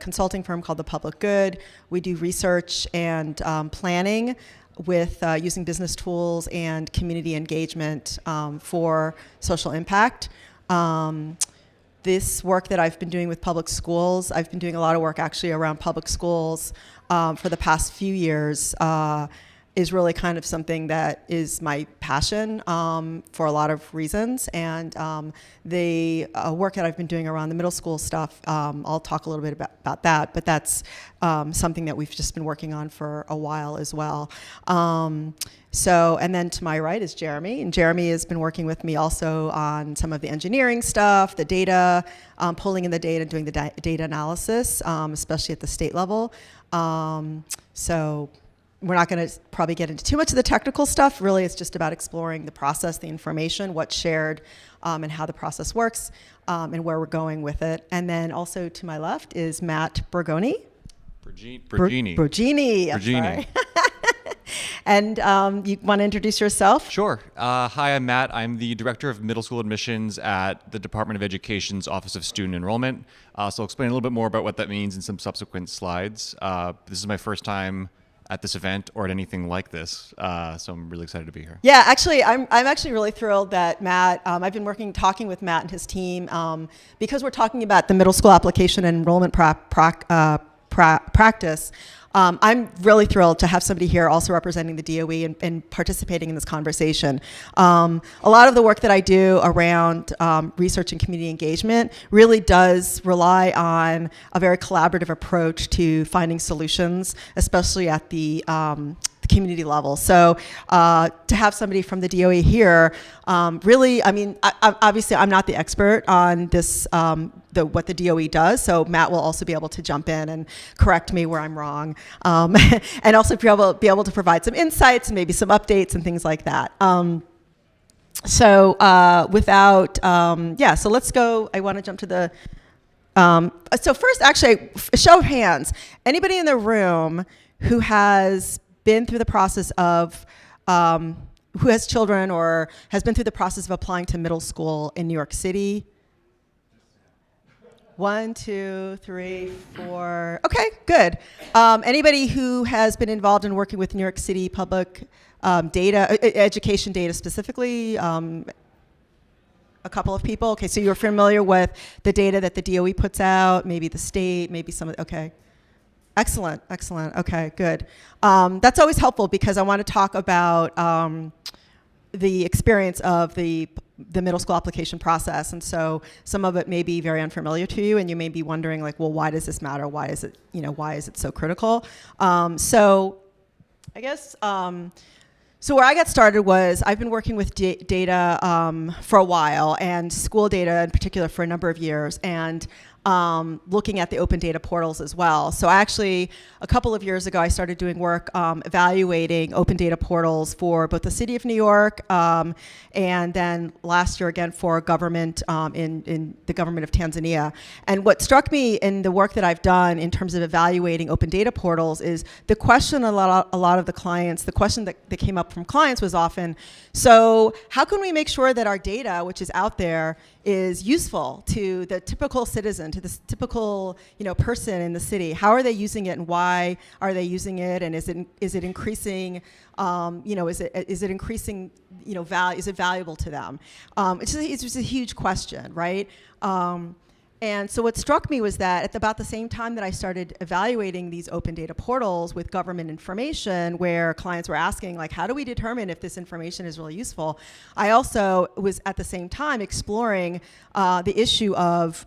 consulting firm called The Public Good. We do research and planning with using business tools and community engagement for social impact. This work that I've been doing with public schools, I've been doing a lot of work actually around public schools for the past few years, is really kind of something that is my passion for a lot of reasons. And the work that I've been doing around the middle school stuff, I'll talk a little bit about that, but that's something that we've just been working on for a while as well. And then to my right is Jeremy, and Jeremy has been working with me also on some of the engineering stuff, the data, pulling in the data, doing the data analysis, especially at the state level. So we're not going to probably get into too much of the technical stuff. Really, it's just about exploring the process, the information, what's shared, and how the process works, and where we're going with it. And then also to my left is Matt Bergini. Bergini. I'm sorry. And you want to introduce yourself? Sure. Hi, I'm Matt. I'm the Director of Middle School Admissions at the Department of Education's Office of Student Enrollment. So I'll explain a little bit more about what that means in some subsequent slides. This is my first time at this event or at anything like this, so I'm really excited to be here. Yeah, actually, I'm actually really thrilled that Matt, I've been talking with Matt and his team because we're talking about the middle school application and enrollment practice. I'm really thrilled to have somebody here also representing the DOE and participating in this conversation. A lot of the work that I do around research and community engagement really does rely on a very collaborative approach to finding solutions, especially at the community level. So to have somebody from the DOE here, really, I mean, obviously I'm not the expert on this, what the DOE does, so Matt will also be able to jump in and correct me where I'm wrong, and also be able to provide some insights and maybe some updates and things like that. So let's go. I want to jump to the, so first, actually, a show of hands. Anybody in the room who has been through the process of, who has children or has been through the process of applying to middle school in New York City? 1, 2, 3, 4. Okay, good. Anybody who has been involved in working with New York City public education data specifically? A couple of people. Okay, so you're familiar with the data that the DOE puts out, maybe the state, maybe some of, okay. Excellent, excellent. Okay, good. That's always helpful because I want to talk about the experience of the middle school application process. And so some of it may be very unfamiliar to you, and you may be wondering, like, well, why does this matter? Why is it, why is it so critical? So I guess, so where I got started was I've been working with data for a while, and school data in particular for a number of years, and looking at the open data portals as well. So actually, a couple of years ago, I started doing work evaluating open data portals for both the city of New York, and then last year again for government in the government of Tanzania. And what struck me in the work that I've done in terms of evaluating open data portals is the question a lot of the clients, the question that came up from clients was often, so how can we make sure that our data, which is out there, is useful to the typical citizen, to the typical person in the city? How are they using it, and why are they using it? And is it increasing? Is it increasing? Value? Is it valuable to them? It's just a huge question, right? And so what struck me was that at about the same time that I started evaluating these open data portals with government information where clients were asking, like, how do we determine if this information is really useful? I also was at the same time exploring the issue of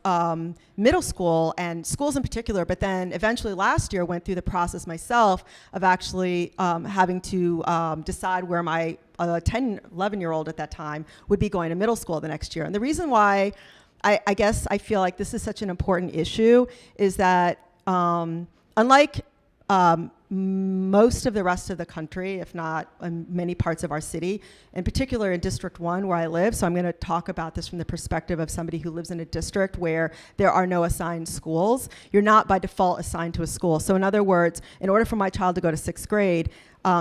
middle school and schools in particular, but then eventually last year went through the process myself of actually having to decide where my 10, 11-year-old at that time would be going to middle school the next year. And the reason why I guess I feel like this is such an important issue is that unlike most of the rest of the country, if not in many parts of our city, in particular in District 1 where I live, so I'm going to talk about this from the perspective of somebody who lives in a district where there are no assigned schools. You're not by default assigned to a school. So in other words, in order for my child to go to 6th grade,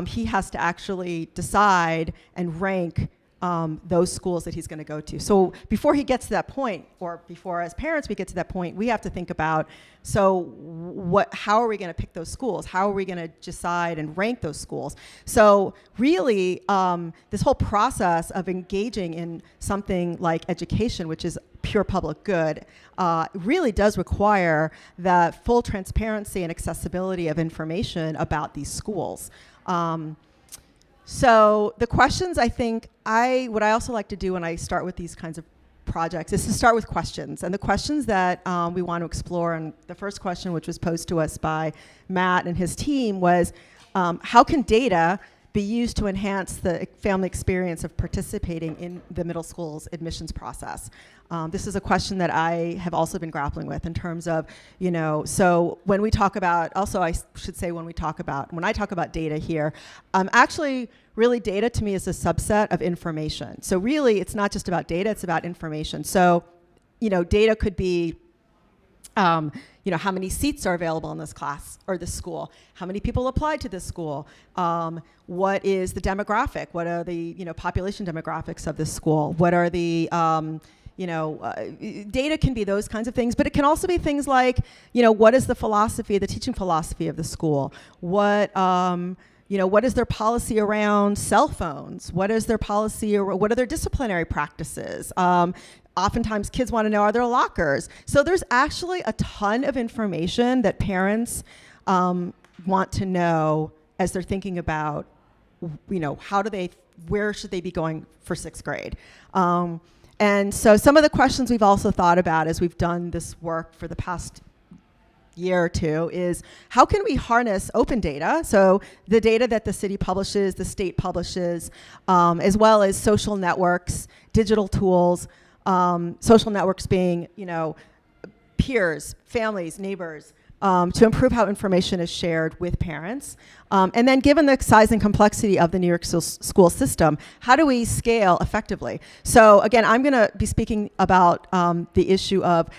he has to actually decide and rank those schools that he's going to go to. So before he gets to that point, or before as parents we get to that point, we have to think about, so how are we going to pick those schools? How are we going to decide and rank those schools? So really, this whole process of engaging in something like education, which is pure public good, really does require the full transparency and accessibility of information about these schools. So the questions, I think, what I also like to do when I start with these kinds of projects is to start with questions. And the questions that we want to explore, and the first question, which was posed to us by Matt and his team, was how can data be used to enhance the family experience of participating in the middle school's admissions process? This is a question that I have also been grappling with in terms of, so when we talk about, also I should say when I talk about data here, actually really data to me is a subset of information. So really it's not just about data, it's about information. So, data could be, how many seats are available in this class or this school? How many people applied to this school? What is the demographic? What are the, population demographics of this school? What are the, data can be those kinds of things, but it can also be things like, what is the philosophy, the teaching philosophy of the school? What is their policy around cell phones? What is their policy, or what are their disciplinary practices? Oftentimes kids want to know, are there lockers? So there's actually a ton of information that parents want to know as they're thinking about, where should they be going for 6th grade? And so some of the questions we've also thought about as we've done this work for the past year or two is, how can we harness open data? So the data that the city publishes, the state publishes, as well as social networks, digital tools, social networks being, peers, families, neighbors, to improve how information is shared with parents. And then given the size and complexity of the New York school system, how do we scale effectively? So again, I'm going to be speaking about the issue of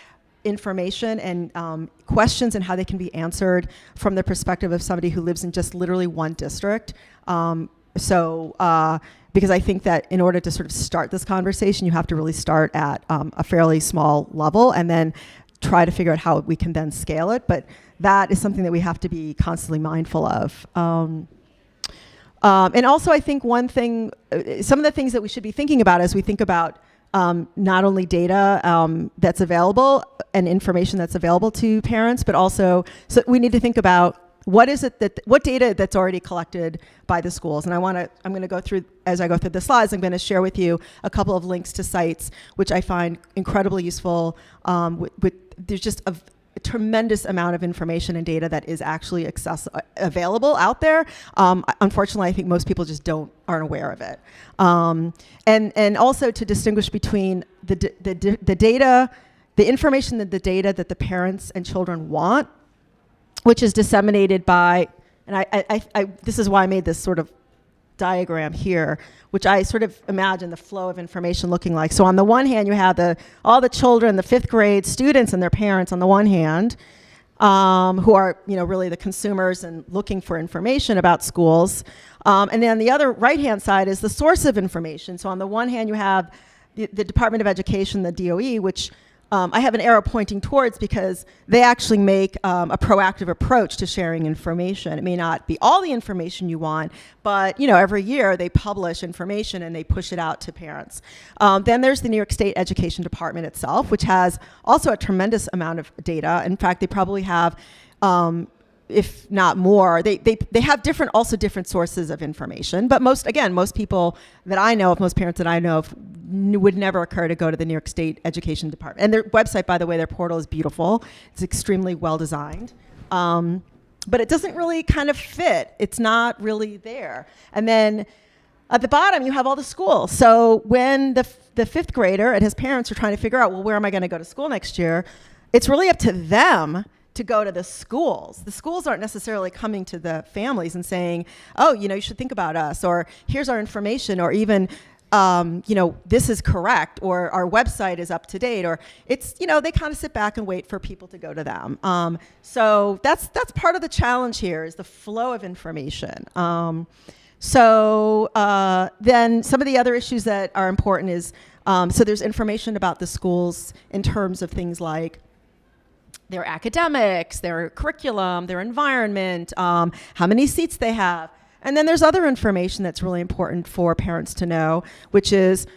information and questions and how they can be answered from the perspective of somebody who lives in just literally one district. Because I think that in order to sort of start this conversation, you have to really start at a fairly small level and then try to figure out how we can then scale it. But that is something that we have to be constantly mindful of. And also I think one thing, some of the things that we should be thinking about as we think about not only data that's available and information that's available to parents, but also, so we need to think about what data that's already collected by the schools. And I'm going to go through, as I go through the slides, I'm going to share with you a couple of links to sites which I find incredibly useful. There's just a tremendous amount of information and data that is actually available out there. Unfortunately, I think most people just aren't aware of it. And also to distinguish between the data, the information, the data that the parents and children want, which is disseminated by, and this is why I made this sort of diagram here, which I sort of imagine the flow of information looking like. So on the one hand, you have all the children, the 5th grade students and their parents on the one hand, who are really the consumers and looking for information about schools. And then the other right-hand side is the source of information. So on the one hand, you have the Department of Education, the DOE, which I have an arrow pointing towards because they actually make a proactive approach to sharing information. It may not be all the information you want, but every year they publish information and they push it out to parents. Then there's the New York State Education Department itself, which has also a tremendous amount of data. In fact, they probably have, if not more, they have different sources of information. But most people that I know of, most parents that I know of, would never occur to go to the New York State Education Department. And their website, by the way, their portal is beautiful. It's extremely well designed. But it doesn't really kind of fit. It's not really there. And then at the bottom, you have all the schools. So when the 5th grader and his parents are trying to figure out, well, where am I going to go to school next year? It's really up to them to go to the schools. The schools aren't necessarily coming to the families and saying, oh, you should think about us, or here's our information, or even, this is correct, or our website is up to date, or it's, they kind of sit back and wait for people to go to them. So that's part of the challenge here, is the flow of information. So then some of the other issues that are important is, so there's information about the schools in terms of things like their academics, their curriculum, their environment, how many seats they have. And then there's other information that's really important for parents to know, which is,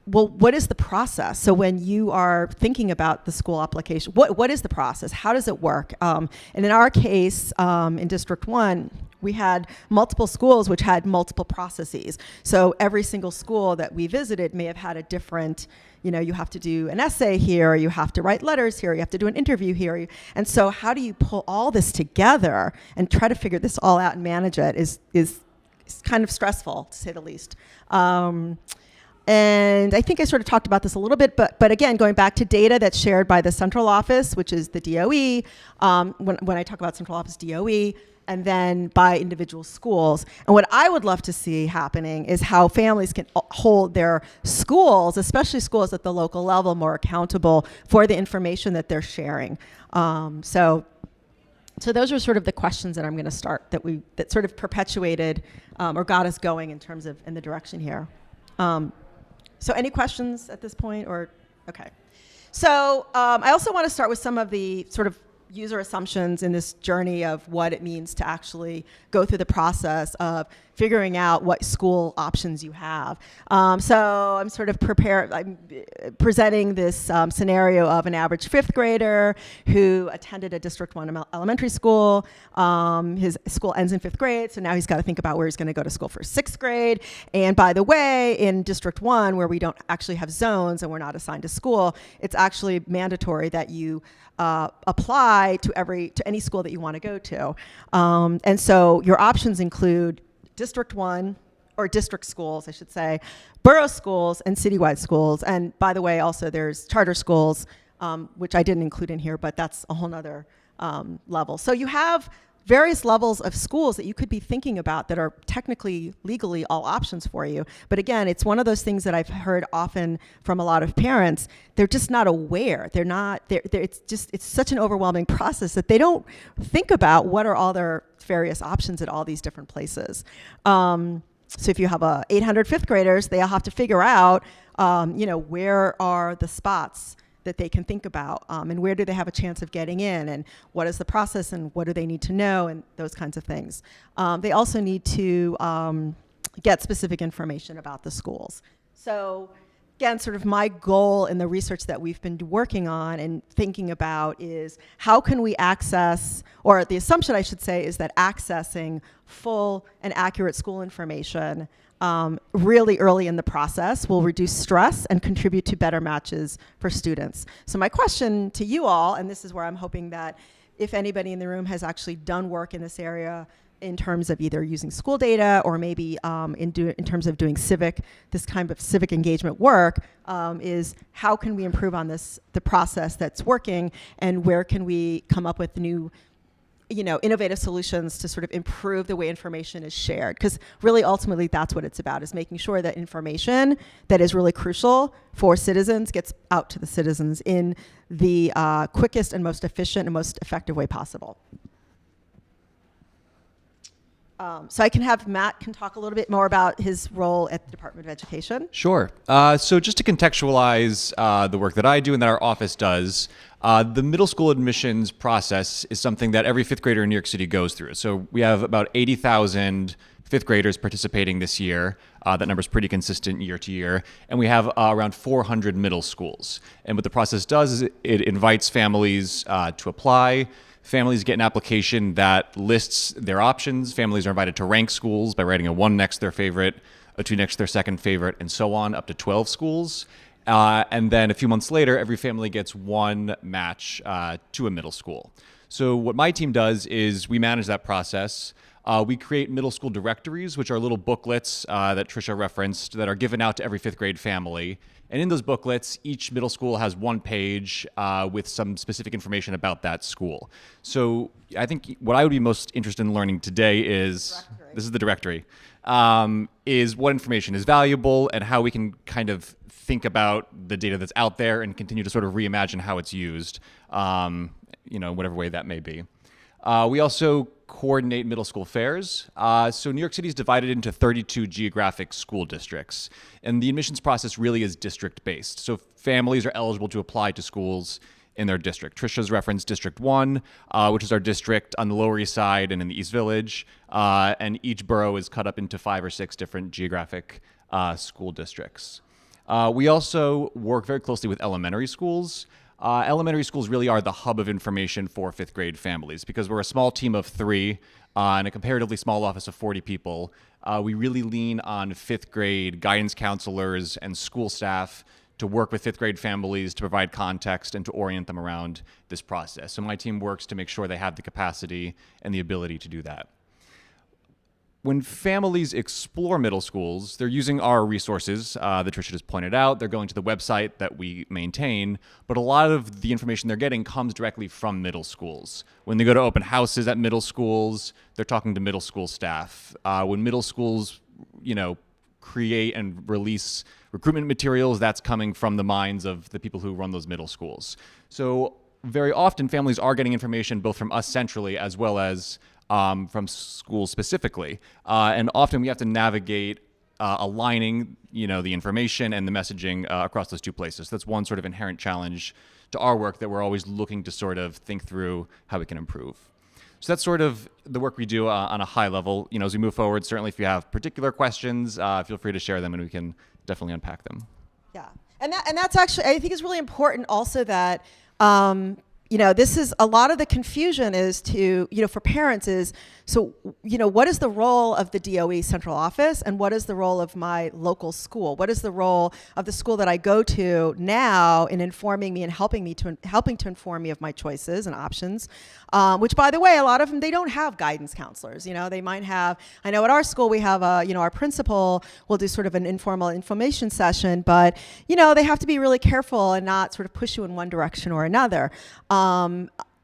well, what is the process? So when you are thinking about the school application, what is the process? How does it work? And in our case, in District 1, we had multiple schools which had multiple processes. So every single school that we visited may have had a different, you have to do an essay here, you have to write letters here, you have to do an interview here. And so how do you pull all this together and try to figure this all out and manage it is kind of stressful, to say the least. And I think I sort of talked about this a little bit, but again, going back to data that's shared by the central office, which is the DOE, when I talk about central office DOE, and then by individual schools. And what I would love to see happening is how families can hold their schools, especially schools at the local level, more accountable for the information that they're sharing. So those are sort of the questions that I'm going to start that sort of perpetuated or got us going in terms of in the direction here. So any questions at this point, or okay? So I also want to start with some of the sort of user assumptions in this journey of what it means to actually go through the process of figuring out what school options you have. So I'm sort of I'm presenting this scenario of an average fifth grader who attended a District 1 elementary school. His school ends in fifth grade, so now he's got to think about where he's going to go to school for sixth grade. And by the way, in District 1, where we don't actually have zones and we're not assigned to school, it's actually mandatory that you apply to any school that you want to go to. And so your options include District 1, or district schools, I should say, borough schools, and citywide schools. And by the way, also there's charter schools, which I didn't include in here, but that's a whole nother level. So you have various levels of schools that you could be thinking about that are technically, legally, all options for you. But again, it's one of those things that I've heard often from a lot of parents. They're just not aware. It's such an overwhelming process that they don't think about what are all their various options at all these different places. So if you have 800 fifth graders, they all have to figure out, where are the spots that they can think about, and where do they have a chance of getting in, and what is the process, and what do they need to know, and those kinds of things. They also need to get specific information about the schools. So again, sort of my goal in the research that we've been working on and thinking about is how can we access, or the assumption I should say is that accessing full and accurate school information really early in the process will reduce stress and contribute to better matches for students. So my question to you all, and this is where I'm hoping that if anybody in the room has actually done work in this area in terms of either using school data or maybe in terms of doing this kind of civic engagement work, is how can we improve on the process that's working, and where can we come up with new innovative solutions to sort of improve the way information is shared. Because really, ultimately, that's what it's about, is making sure that information that is really crucial for citizens gets out to the citizens in the quickest and most efficient and most effective way possible. So I can have Matt can talk a little bit more about his role at the Department of Education. Sure. So just to contextualize the work that I do and that our office does, the middle school admissions process is something that every fifth grader in New York City goes through. So we have about 80,000 fifth graders participating this year. That number is pretty consistent year to year. And we have around 400 middle schools. And what the process does is it invites families to apply. Families get an application that lists their options. Families are invited to rank schools by writing a 1 next to their favorite, a 2 next to their second favorite, and so on, up to 12 schools. And then a few months later, every family gets one match to a middle school. So what my team does is we manage that process. We create middle school directories, which are little booklets that Tricia referenced that are given out to every fifth grade family. And in those booklets, each middle school has one page with some specific information about that school. So I think what I would be most interested in learning today is, this is the directory, is what information is valuable and how we can kind of think about the data that's out there and continue to sort of reimagine how it's used, whatever way that may be. We also coordinate middle school fairs. So New York City is divided into 32 geographic school districts, and the admissions process really is district-based. So families are eligible to apply to schools in their district. Trisha's referenced District 1, which is our district on the Lower East Side and in the East Village, and each borough is cut up into 5 or 6 different geographic school districts. We also work very closely with elementary schools. Elementary schools really are the hub of information for 5th grade families because we're a small team of 3 and a comparatively small office of 40 people. We really lean on 5th grade guidance counselors and school staff to work with 5th grade families to provide context and to orient them around this process. So my team works to make sure they have the capacity and the ability to do that. When families explore middle schools, they're using our resources that Tricia just pointed out. They're going to the website that we maintain, but a lot of the information they're getting comes directly from middle schools. When they go to open houses at middle schools, they're talking to middle school staff. When middle schools, create and release recruitment materials, that's coming from the minds of the people who run those middle schools. So very often families are getting information both from us centrally as well as from schools specifically. And often we have to navigate aligning, the information and the messaging across those two places. So that's one sort of inherent challenge to our work that we're always looking to sort of think through how we can improve. So that's sort of the work we do on a high level. As we move forward, certainly if you have particular questions, feel free to share them and we can definitely unpack them. Yeah, and that's actually, I think it's really important also that, this is a lot of the confusion is to, for parents is, so, what is the role of the DOE central office and what is the role of my local school? What is the role of the school that I go to now in informing me and helping to inform me of my choices and options? Which, by the way, a lot of them, they don't have guidance counselors. They might have, I know at our school we have our principal will do sort of an informal information session, but, they have to be really careful and not sort of push you in one direction or another.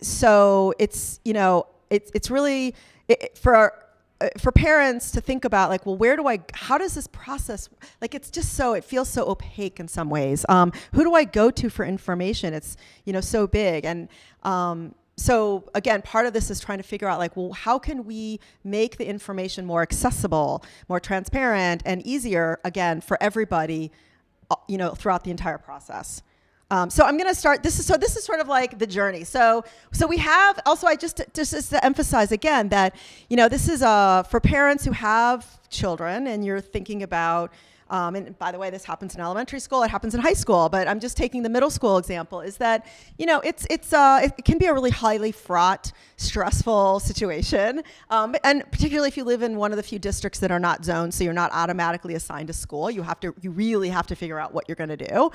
So it's, it's really, for parents to think about like, well, how does this process, like, it feels so opaque in some ways. Who do I go to for information? It's, so big. And, so again, part of this is trying to figure out like, well, how can we make the information more accessible, more transparent and easier again, for everybody, throughout the entire process. So I'm going to start. This is sort of like the journey. So we have also. I just to emphasize again that this is for parents who have children and you're thinking about. And by the way, this happens in elementary school. It happens in high school. But I'm just taking the middle school example. Is that it can be a really highly fraught, stressful situation, and particularly if you live in one of the few districts that are not zoned, so you're not automatically assigned a school. You really have to figure out what you're going to do.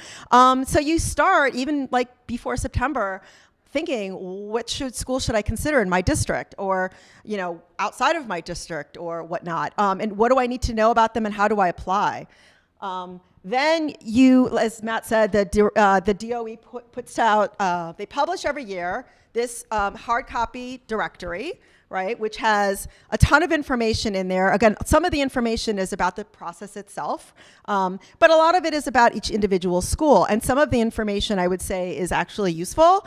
So you start even like before September. Thinking, what school should I consider in my district or, outside of my district or whatnot? And what do I need to know about them and how do I apply? Then as Matt said, the DOE puts out, they publish every year this hard copy directory, right, which has a ton of information in there. Again, some of the information is about the process itself, but a lot of it is about each individual school. And some of the information, I would say, is actually useful.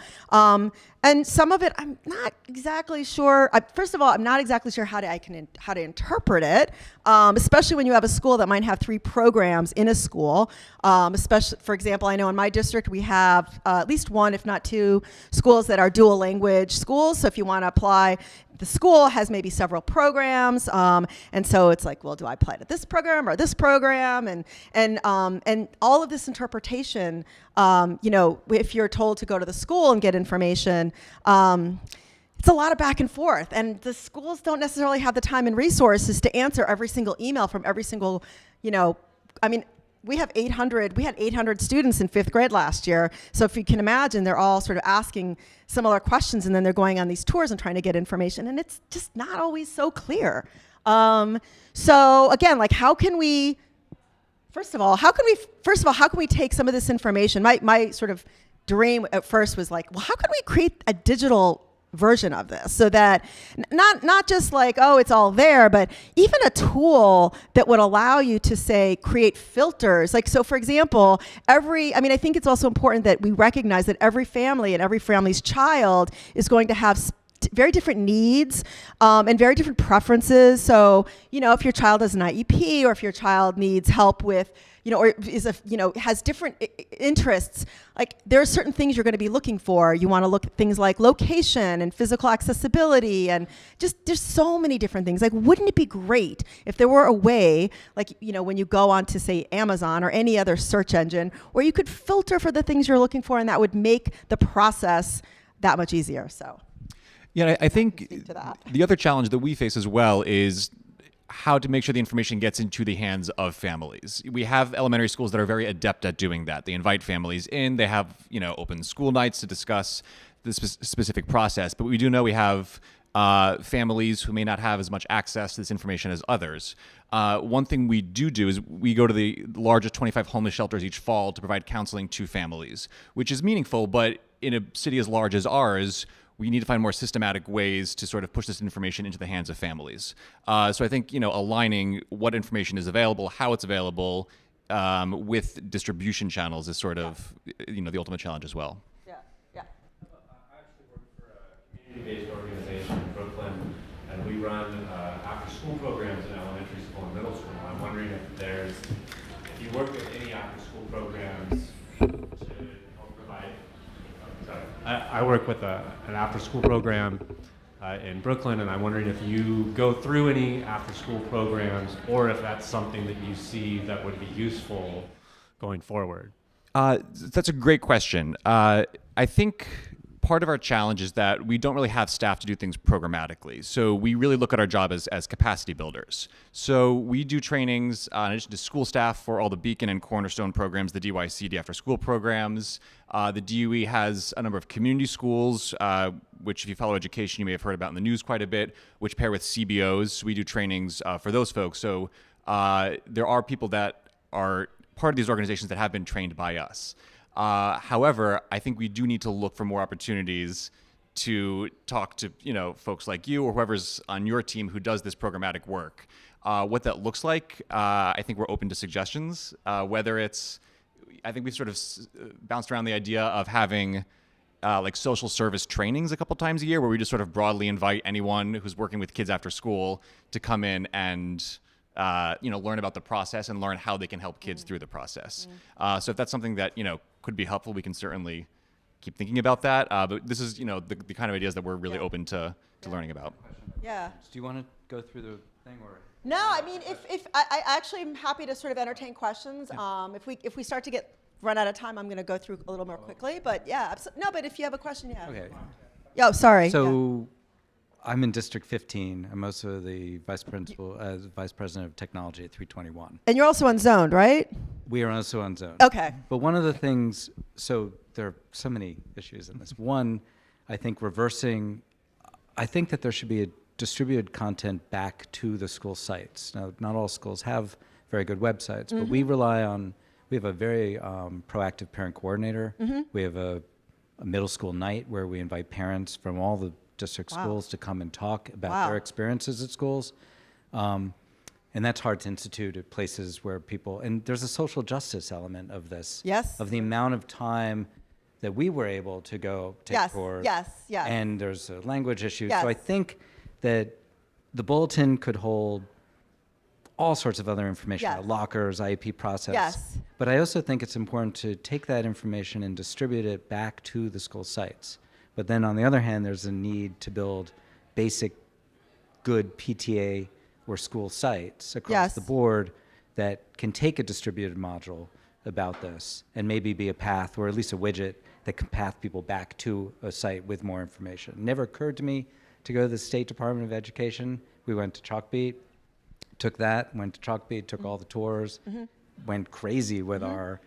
And some of it, I'm not exactly sure. First of all, I'm not exactly sure how to interpret it, especially when you have a school that might have 3 programs in a school. Especially, for example, I know in my district we have at least 1, if not 2, schools that are dual language schools. So if you want to apply, the school has maybe several programs, and so it's like, well, do I apply to this program or this program? And all of this interpretation, if you're told to go to the school and get information, it's a lot of back and forth, and the schools don't necessarily have the time and resources to answer every single email from every single, we had 800 students in 5th grade last year. So if you can imagine, they're all sort of asking similar questions and then they're going on these tours and trying to get information, and it's just not always so clear. So again, like how can we take some of this information? My sort of dream at first was like, well, how can we create a digital version of this so that not just like, oh, it's all there, but even a tool that would allow you to say create filters. Like, so for example, I think it's also important that we recognize that every family and every family's child is going to have very different needs and very different preferences. So, if your child has an IEP, or if your child needs help with, or has different interests, like there are certain things you're going to be looking for. You want to look at things like location and physical accessibility, and just there's so many different things. Like, wouldn't it be great if there were a way, like, when you go on to, say, Amazon or any other search engine, where you could filter for the things you're looking for, and that would make the process that much easier. So. Yeah, I think To that. the other challenge that we face as well is how to make sure the information gets into the hands of families. We have elementary schools that are very adept at doing that. They invite families in. They have, open school nights to discuss the specific process. But we do know we have families who may not have as much access to this information as others. One thing we do is we go to the largest 25 homeless shelters each fall to provide counseling to families, which is meaningful. But in a city as large as ours, we need to find more systematic ways to sort of push this information into the hands of families. So I think, aligning what information is available, how it's available, with distribution channels is sort of, the ultimate challenge as well. Yeah. I actually work for a community-based organization in Brooklyn, and we run after-school programs in elementary school and middle school. I'm wondering if you work with any after-school programs to help provide. I work with an after-school program in Brooklyn, and I'm wondering if you go through any after-school programs, or if that's something that you see that would be useful going forward. That's a great question. I think part of our challenge is that we don't really have staff to do things programmatically. So we really look at our job as capacity builders. So we do trainings in addition to school staff for all the Beacon and Cornerstone programs, the DYC, after school programs. The DOE has a number of community schools, which if you follow education, you may have heard about in the news quite a bit, which pair with CBOs. We do trainings for those folks. So there are people that are part of these organizations that have been trained by us. However, I think we do need to look for more opportunities to talk to, folks like you or whoever's on your team who does this programmatic work. What that looks like, I think we're open to suggestions, whether it's, I think we've sort of bounced around the idea of having like social service trainings a couple times a year where we just sort of broadly invite anyone who's working with kids after school to come in and learn about the process and learn how they can help kids through the process. So if that's something that, could be helpful, we can certainly keep thinking about that. But this is, the kind of ideas that we're really open to learning about. Yeah. Do you want to go through the thing, or? No, I mean, if I actually am happy to sort of entertain questions. If we start to run out of time, I'm going to go through a little more quickly. But yeah, no. But if you have a question, yeah. Okay. Oh, sorry. So, I'm in District 15. I'm also the vice president of technology at 321. And you're also unzoned, right? We are also on zone. Okay. But one of the things, so there are so many issues in this. One, I think that there should be a distributed content back to the school sites. Now, not all schools have very good websites, but we have a very proactive parent coordinator. We have a middle school night where we invite parents from all the district schools to come and talk about their experiences at schools. And that's hard to institute at places where people, and there's a social justice element of this. Yes. Of the amount of time that we were able to go take tours. Yes. And there's a language issue. Yes. So I think that the bulletin could hold all sorts of other information, about lockers, IEP process. Yes. But I also think it's important to take that information and distribute it back to the school sites. But then on the other hand, there's a need to build basic good PTA or school sites across the board that can take a distributed module about this and maybe be a path or at least a widget that can path people back to a site with more information. It never occurred to me to go to the State Department of Education. We went to Chalkbeat, took that, went to Chalkbeat, took all the tours, went crazy with our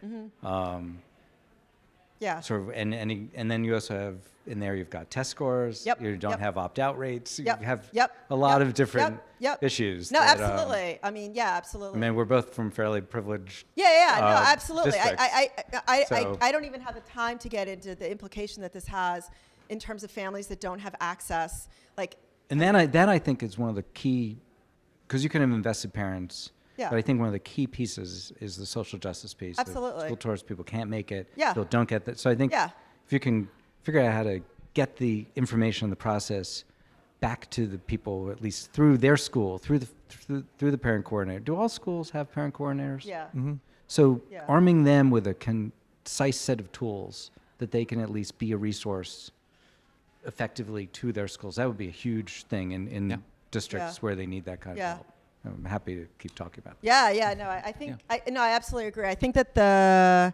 sort of, and then you also have in there, you've got test scores. You don't have opt-out rates. You have a lot of different issues. No, absolutely. I mean, yeah, absolutely. I mean, we're both from fairly privileged. No, absolutely. I don't even have the time to get into the implication that this has in terms of families that don't have access. And then I think is one of the key, because you can have invested parents. Yeah. But I think one of the key pieces is the social justice piece. Absolutely. School tours, people can't make it. Yeah. People don't get that. So I think if you can figure out how to get the information, the process back to the people, at least through their school, through the parent coordinator. Do all schools have parent coordinators? Yeah. So Yeah. arming them with a concise set of tools that they can at least be a resource effectively to their schools, that would be a huge thing in Yeah. districts Yeah. where they need that kind Yeah. of help. I'm happy to keep talking about that. Yeah, no, I think, I absolutely agree. I think that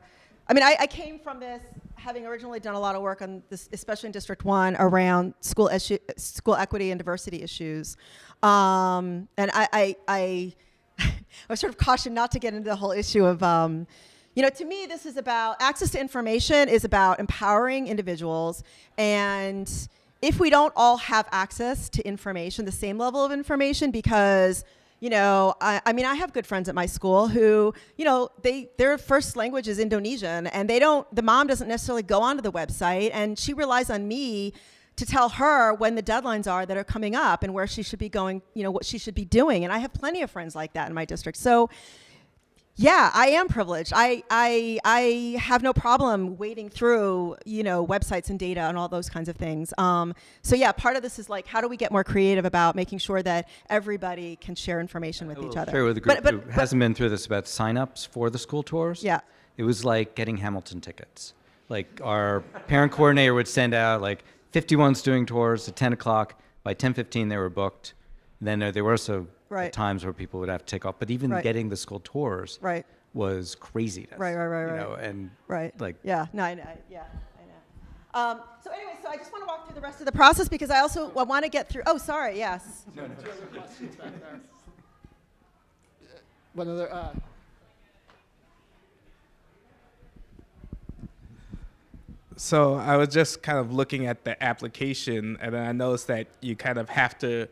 I came from this having originally done a lot of work on this, especially in District 1, around school equity and diversity issues. And I was sort of cautioned not to get into the whole issue of, to me, this is about access to information is about empowering individuals. And if we don't all have access to information, the same level of information, because I have good friends at my school who, their first language is Indonesian, and the mom doesn't necessarily go onto the website, and she relies on me to tell her when the deadlines are that are coming up and where she should be going, what she should be doing. And I have plenty of friends like that in my district. So yeah, I am privileged. I have no problem wading through, websites and data and all those kinds of things. So yeah, part of this is like, how do we get more creative about making sure that everybody can share information with each other? Share with a group who hasn't been through this about signups for the school tours. Yeah. It was like getting Hamilton tickets. Like our parent coordinator would send out like 51's doing tours at 10 o'clock. By 10:15 they were booked. Then there were also Right. times where people would have to take off. But even Right. getting the school tours Right. was craziness. Right. And Right. like yeah. No, I know. Yeah, I know. So anyway, so I just want to walk through the rest of the process because I also want to get through. Oh, sorry. Yes. One other. So I was just kind of looking at the application, and then I noticed that you kind of have to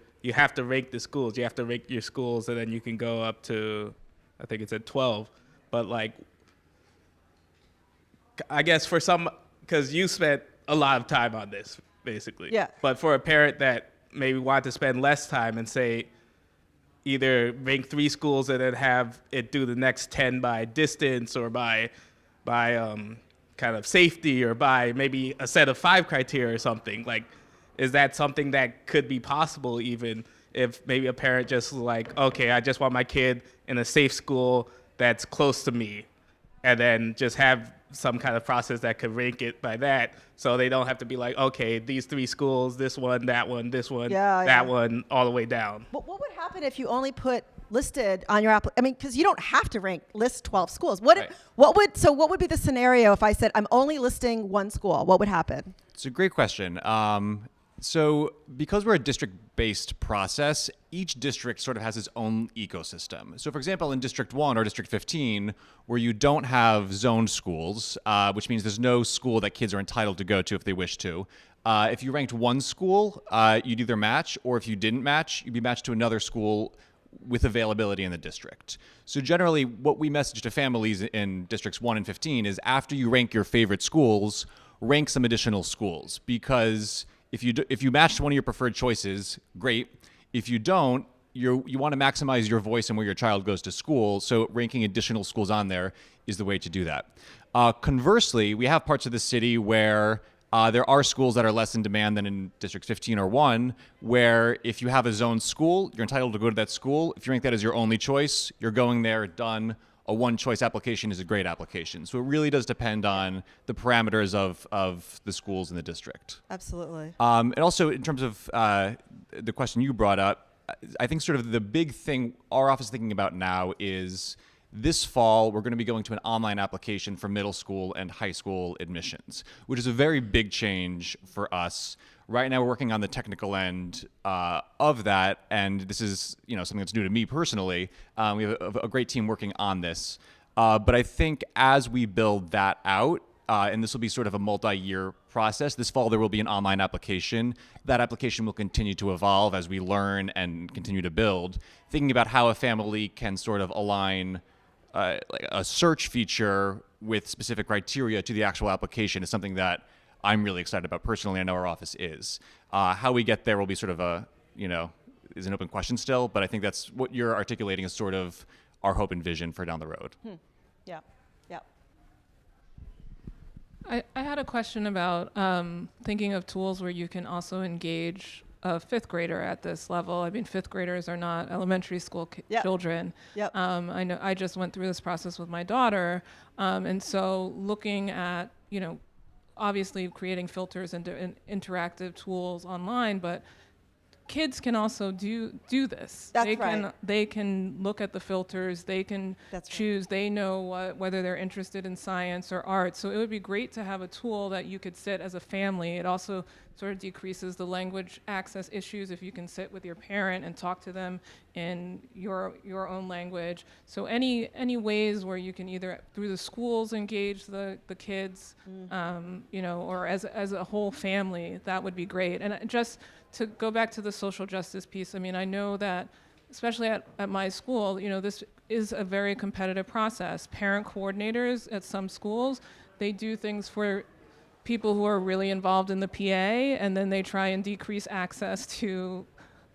rank the schools. You have to rank your schools, and then you can go up to, I think it's at 12. But like, I guess for some, because you spent a lot of time on this, basically. Yeah. But for a parent that maybe wanted to spend less time and say, either rank 3 schools and then have it do the next 10 by distance or by kind of safety or by maybe a set of 5 criteria or something, like, is that something that could be possible even if maybe a parent just like, okay, I just want my kid in a safe school that's close to me, and then just have some kind of process that could rank it by that, so they don't have to be like, okay, these 3 schools, this one, that one, this one, that one, all the way down. But what would happen if you only put listed on your because you don't have to list 12 schools. Right. What would be the scenario if I said I'm only listing 1 school? What would happen? It's a great question. So because we're a district-based process, each district sort of has its own ecosystem. So for example, in District 1 or District 15, where you don't have zoned schools, which means there's no school that kids are entitled to go to if they wish to, if you ranked 1 school, you'd either match, or if you didn't match, you'd be matched to another school with availability in the district. So generally, what we message to families in Districts 1 and 15 is after you rank your favorite schools, rank some additional schools, because if you match to one of your preferred choices, great. If you don't, you want to maximize your voice and where your child goes to school, so ranking additional schools on there is the way to do that. Conversely, we have parts of the city where there are schools that are less in demand than in District 15 or 1, where if you have a zoned school, you're entitled to go to that school. If you rank that as your only choice, you're going there, done. A one-choice application is a great application. So it really does depend on the parameters of the schools in the district. Absolutely. And also, in terms of the question you brought up, I think sort of the big thing our office is thinking about now is this fall, we're going to be going to an online application for middle school and high school admissions, which is a very big change for us. Right now, we're working on the technical end of that, and this is something that's new to me personally. We have a great team working on this. But I think as we build that out, and this will be sort of a multi-year process, this fall there will be an online application. That application will continue to evolve as we learn and continue to build. Thinking about how a family can sort of align like a search feature with specific criteria to the actual application is something that I'm really excited about personally. I know our office is. How we get there will be sort of is an open question still, but I think that's what you're articulating is sort of our hope and vision for down the road. Yeah. I had a question about thinking of tools where you can also engage a fifth grader at this level. I mean, fifth graders are not elementary school Yep. children. Yep. I know I just went through this process with my daughter. And so looking at, obviously creating filters and interactive tools online, but kids can also do this. That's They can look at the filters. They can That's right. choose. They know whether they're interested in science or art. So it would be great to have a tool that you could sit as a family. It also sort of decreases the language access issues if you can sit with your parent and talk to them in your own language. So any ways where you can either through the schools engage the kids, or as a whole family, that would be great. And just to go back to the social justice piece, I mean, I know that especially at my school, this is a very competitive process. Parent coordinators at some schools, they do things for people who are really involved in the PA, and then they try and decrease access to,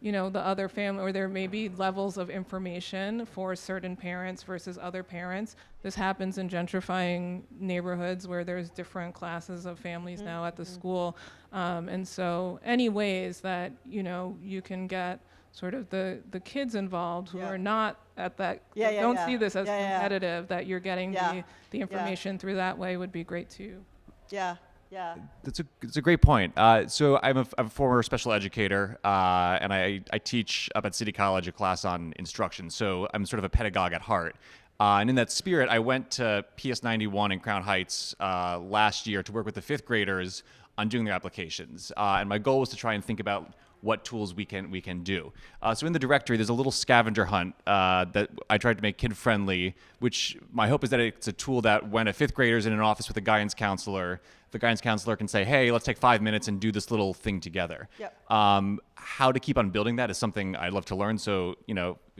the other family, or there may be levels of information for certain parents versus other parents. This happens in gentrifying neighborhoods where there's different classes of families now at the school. And so any ways that, you can get sort of the kids involved who are not at that, don't see this as competitive, that you're getting the information through that way would be great too. Yeah. Yeah. It's a great point. So I'm a former special educator, and I teach up at City College a class on instruction. So I'm sort of a pedagogue at heart. And in that spirit, I went to PS 91 in Crown Heights last year to work with the fifth graders on doing their applications. And my goal was to try and think about what tools we can do. So in the directory, there's a little scavenger hunt that I tried to make kid-friendly, which my hope is that it's a tool that when a fifth grader's in an office with a guidance counselor, the guidance counselor can say, hey, let's take 5 minutes and do this little thing together. Yep. How to keep on building that is something I'd love to learn. So, if you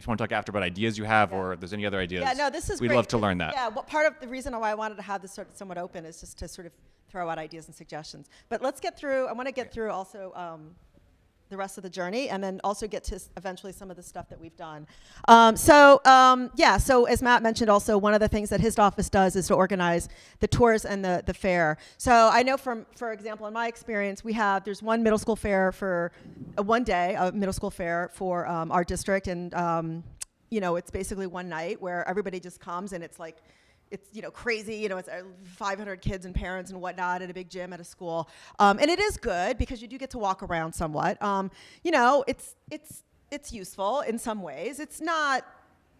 want to talk after about ideas you have or if there's any other ideas, this is we'd great. love to learn that. Yeah, well, part of the reason why I wanted to have this sort of somewhat open is just to sort of throw out ideas and suggestions. But let's get through, I want to get through also the rest of the journey, and then also get to eventually some of the stuff that we've done. So as Matt mentioned, also one of the things that his office does is to organize the tours and the fair. So I know for example, in my experience, there's one middle school fair for one day, a middle school fair for our district, and it's basically one night where everybody just comes, and it's like, it's crazy, it's 500 kids and parents and whatnot at a big gym at a school, and it is good because you do get to walk around somewhat. It's useful in some ways. It's not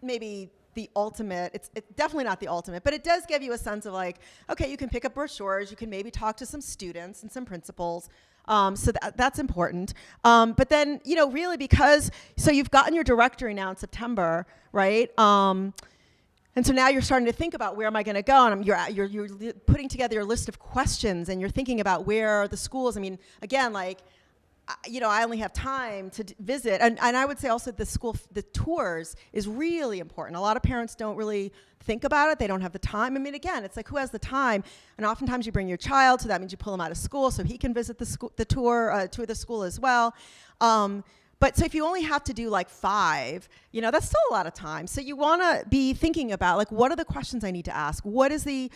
maybe the ultimate. It's definitely not the ultimate, but it does give you a sense of like, okay, you can pick up brochures, you can maybe talk to some students and some principals. So that's important. But then really so you've gotten your directory now in September, right? And so now you're starting to think about where am I going to go, and you're putting together your list of questions, and you're thinking about where are the schools. I mean, again, like, I only have time to visit, and I would say also the tours is really important. A lot of parents don't really think about it. They don't have the time. I mean, again, it's like, who has the time? And oftentimes you bring your child, so that means you pull him out of school so he can visit the tour the school as well. But so if you only have to do like 5, that's still a lot of time. So you want to be thinking about like, what are the questions I need to ask? What is the,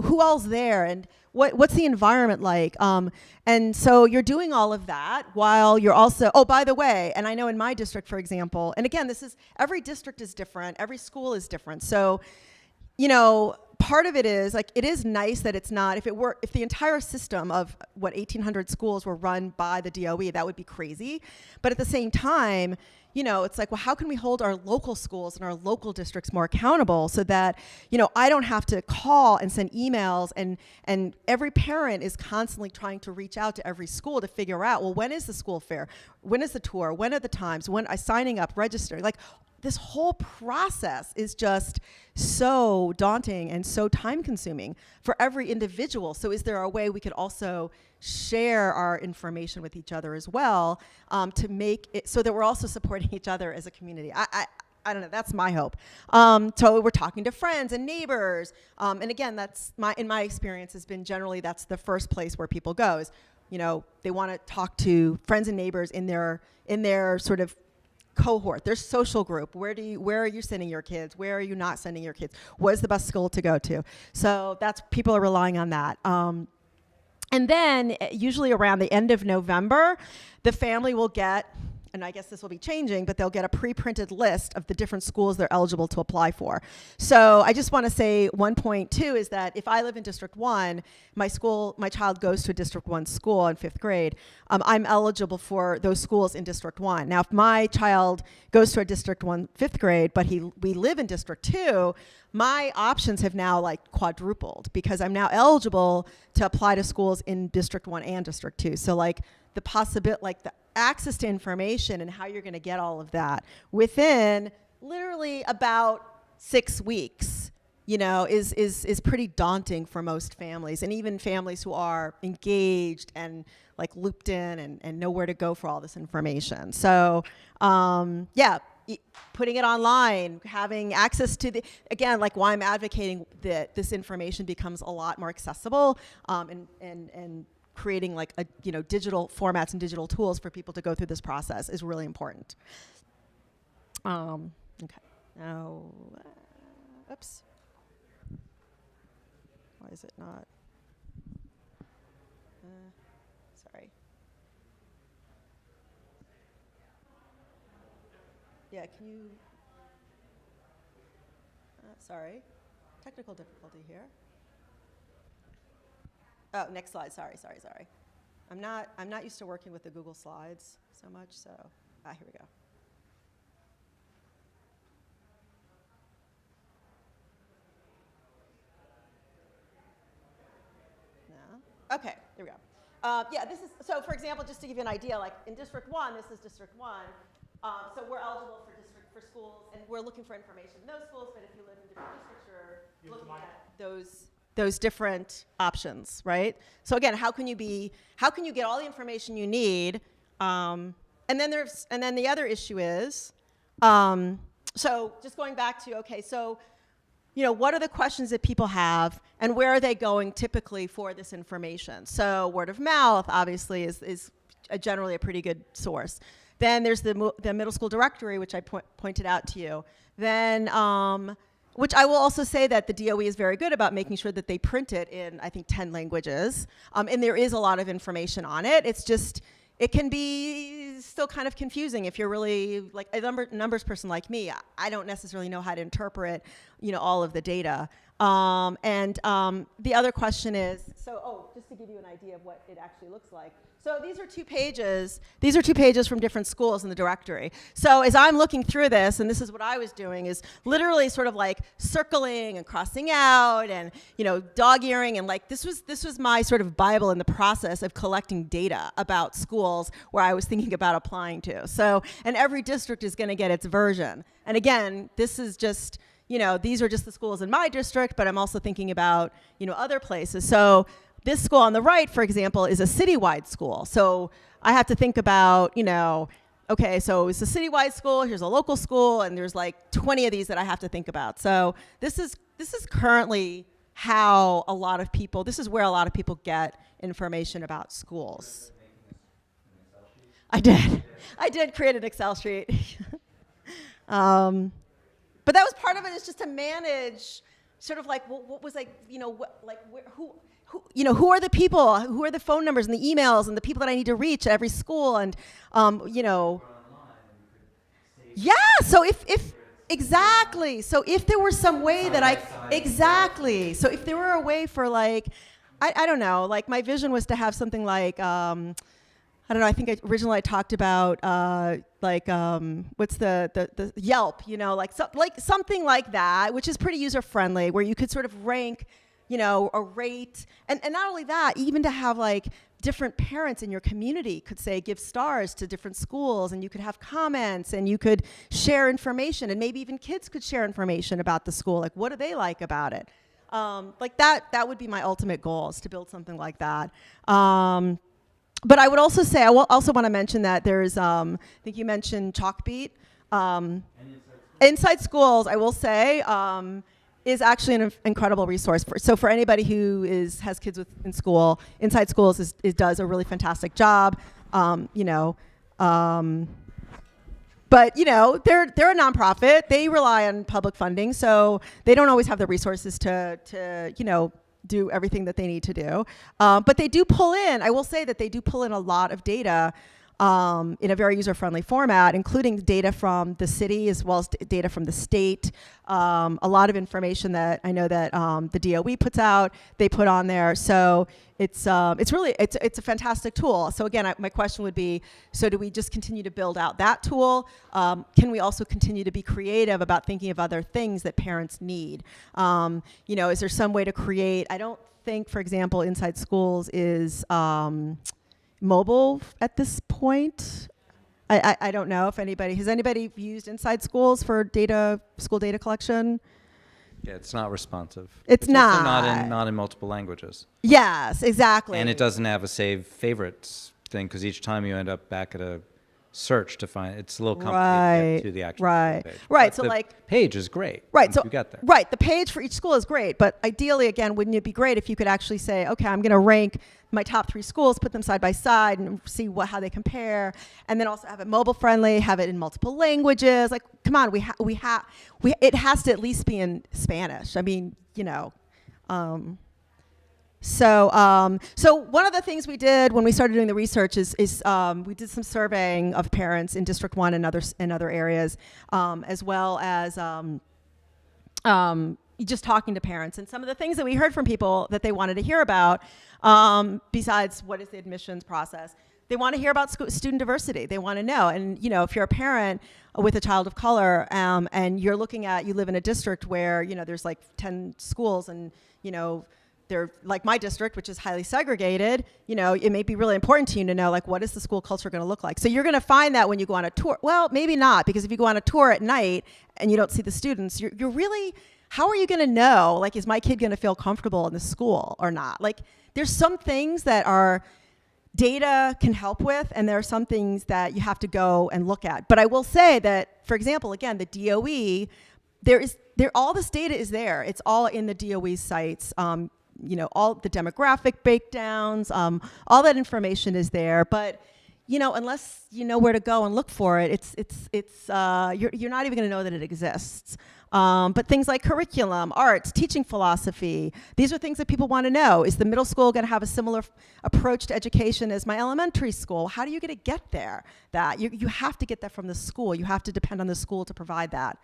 who all's there, and what's the environment like? And so you're doing all of that while you're also, oh, by the way, and I know in my district, for example, and again, every district is different, every school is different. So, part of it is like, it is nice that it's not, if the entire system of 1,800 schools were run by the DOE, that would be crazy. But at the same time, it's like, well, how can we hold our local schools and our local districts more accountable so that, I don't have to call and send emails, and every parent is constantly trying to reach out to every school to figure out, well, when is the school fair? When is the tour? When are the times? When I signing up, registering? Like, this whole process is just so daunting and so time consuming for every individual. So is there a way we could also share our information with each other as well, to make it so that we're also supporting each other as a community? I don't know, that's my hope. So we're talking to friends and neighbors. And again, in my experience has been generally that's the first place where people go is, they want to talk to friends and neighbors in their sort of cohort, their social group. Where are you sending your kids? Where are you not sending your kids? What is the best school to go to? So that's, people are relying on that. And then usually around the end of November, the family will get, and I guess this will be changing, but they'll get a pre-printed list of the different schools they're eligible to apply for. So I just want to say one point too is that if I live in District 1, my child goes to a District 1 school in 5th grade, I'm eligible for those schools in District 1. Now, if my child goes to a District 1 5th grade, but we live in District 2, my options have now like quadrupled because I'm now eligible to apply to schools in District 1 and District 2. So like the possibility, like the access to information and how you're going to get all of that within literally about 6 weeks, you know, is pretty daunting for most families, and even families who are engaged and like looped in and know where to go for all this information. So yeah, putting it online, having access to again, like why I'm advocating that this information becomes a lot more accessible, and creating like digital formats and digital tools for people to go through this process is really important. Okay, now, oops. Why is it not? Sorry. Yeah, can you? Sorry, technical difficulty here. Oh, next slide. Sorry. I'm not used to working with the Google Slides so much. So, here we go. No. Okay. There we go. Yeah. This is so. For example, just to give you an idea, like in District 1, this is District 1. So we're eligible for schools, and we're looking for information in those schools. But if you live in different districts, you're looking at those different options, right? So again, how can you get all the information you need? And then the other issue is, so just going back to, okay, so, what are the questions that people have, and where are they going typically for this information? So word of mouth, obviously, is generally a pretty good source. Then there's the middle school directory, which I pointed out to you. Then, which I will also say that the DOE is very good about making sure that they print it in, I think, 10 languages. And there is a lot of information on it. It's just, it can be still kind of confusing if you're really like a numbers person like me. I don't necessarily know how to interpret, all of the data. The other question is, just to give you an idea of what it actually looks like. So these are 2 pages. These are 2 pages from different schools in the directory. So as I'm looking through this, and this is what I was doing, is literally sort of like circling and crossing out and, dog-earing, and like this was my sort of Bible in the process of collecting data about schools where I was thinking about applying to. So, and every district is going to get its version. And again, this is just, these are just the schools in my district, but I'm also thinking about, other places. So this school on the right, for example, is a citywide school. So I have to think about, okay, so it's a citywide school, here's a local school, and there's like 20 of these that I have to think about. So this is currently how this is where a lot of people get information about schools. I did create an Excel sheet. But that was part of it, is just to manage sort of like what was like, who are the people, who are the phone numbers and the emails and the people that I need to reach at every school, and yeah. So if exactly, so if there were some way that so if there were a way for like, I don't know, like my vision was to have something like, I don't know, I think originally I talked about what's the Yelp, like something like that, which is pretty user friendly, where you could sort of rank, or rate, and not only that, even to have like different parents in your community could say give stars to different schools, and you could have comments, and you could share information, and maybe even kids could share information about the school, like what do they like about it, like that would be my ultimate goal, is to build something like that. But I would also say, I also want to mention that there's, I think you mentioned Chalkbeat. Inside Schools, I will say, is actually an incredible resource. For anybody who has kids in school, Inside Schools does a really fantastic job. But but they're a nonprofit. They rely on public funding, so they don't always have the resources to do everything that they need to do. But they do pull in. I will say that they do pull in a lot of data in a very user-friendly format, including data from the city as well as data from the state. A lot of information that I know that the DOE puts out, they put on there. So it's a fantastic tool. So again, my question would be, so do we just continue to build out that tool? Can we also continue to be creative about thinking of other things that parents need? Is there some way to create? I don't think, for example, Inside Schools is mobile at this point. I don't know if has anybody used Inside Schools for school data collection? Yeah, it's not responsive. It's also not. not in multiple languages. Yes, exactly. And it doesn't have a save favorites thing, because each time you end up back at a search to find, it's a little complicated to get to the actual page. Right. But So the page is great. Right. Once So you get there. Right. The page for each school is great, but ideally, again, wouldn't it be great if you could actually say, okay, I'm going to rank my top 3 schools, put them side by side, and see how they compare, and then also have it mobile friendly, have it in multiple languages. Like, come on, it has to at least be in Spanish. I mean, So one of the things we did when we started doing the research is we did some surveying of parents in District 1 and other areas, as well as just talking to parents. And some of the things that we heard from people that they wanted to hear about, besides what is the admissions process, they want to hear about student diversity. They want to know. And if you're a parent with a child of color, and you live in a district where there's like 10 schools, and they're like my district, which is highly segregated, it may be really important to you to know, like, what is the school culture going to look like? So you're going to find that when you go on a tour. Well, maybe not, because if you go on a tour at night and you don't see the students, you're really, how are you going to know, like, is my kid going to feel comfortable in the school or not? Like, there's some things that our data can help with, and there are some things that you have to go and look at. But I will say that, for example, again, the DOE, all this data is there. It's all in the DOE sites. All the demographic breakdowns, all that information is there. But unless you know where to go and look for it, you're not even going to know that it exists. But things like curriculum, arts, teaching philosophy, these are things that people want to know. Is the middle school going to have a similar approach to education as my elementary school? How are you going to get there? That you have to get that from the school. You have to depend on the school to provide that.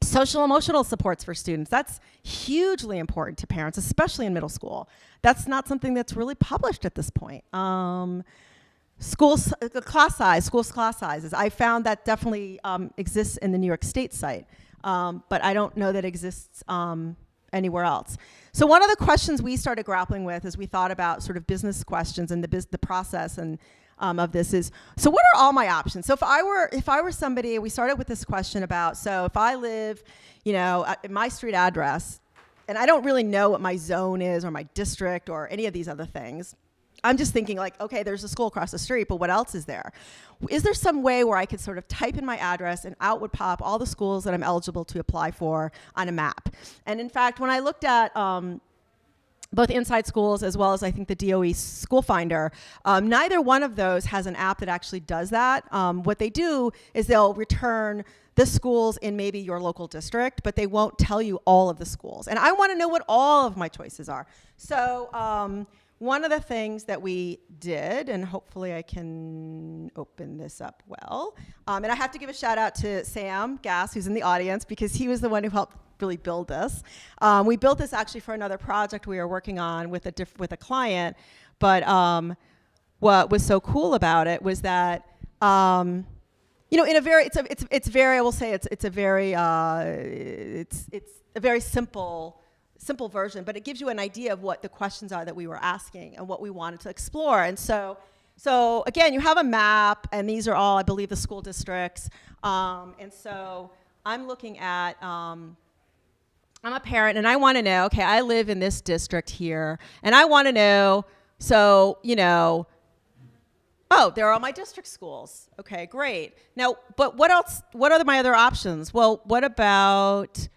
Social emotional supports for students. That's hugely important to parents, especially in middle school. That's not something that's really published at this point. Schools class sizes. I found that definitely exists in the New York State site, but I don't know that exists anywhere else. So one of the questions we started grappling with as we thought about sort of business questions and the process and of this is, so what are all my options? So if I were somebody, we started with this question about, so if I live, at my street address, and I don't really know what my zone is or my district or any of these other things, I'm just thinking like, okay, there's a school across the street, but what else is there? Is there some way where I could sort of type in my address and out would pop all the schools that I'm eligible to apply for on a map? And in fact, when I looked at both Inside Schools as well as I think the DOE School Finder, neither one of those has an app that actually does that. What they do is they'll return the schools in maybe your local district, but they won't tell you all of the schools. And I want to know what all of my choices are. So one of the things that we did, and hopefully I can open this up well, and I have to give a shout out to Sam Gass, who's in the audience, because he was the one who helped really build this. We built this actually for another project we were working on with a client, but what was so cool about it was that in a very it's very, I will say it's a very simple version, but it gives you an idea of what the questions are that we were asking and what we wanted to explore. And so again, you have a map, and these are all, I believe, the school districts. And so I'm looking at, I'm a parent, and I want to know, okay, I live in this district here, and I want to know, so, oh, there are all my district schools. Okay, great. Now, but what else, what are my other options? Well, what about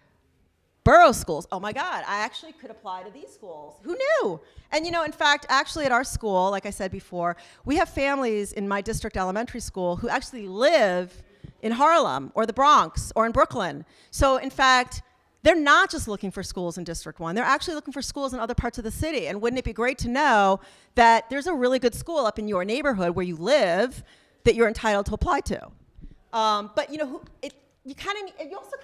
borough schools. Oh my God, I actually could apply to these schools. Who knew? And in fact, actually at our school, like I said before, we have families in my district elementary school who actually live in Harlem or the Bronx or in Brooklyn. So in fact, they're not just looking for schools in District 1, they're actually looking for schools in other parts of the city. And wouldn't it be great to know that there's a really good school up in your neighborhood where you live that you're entitled to apply to? But you also kind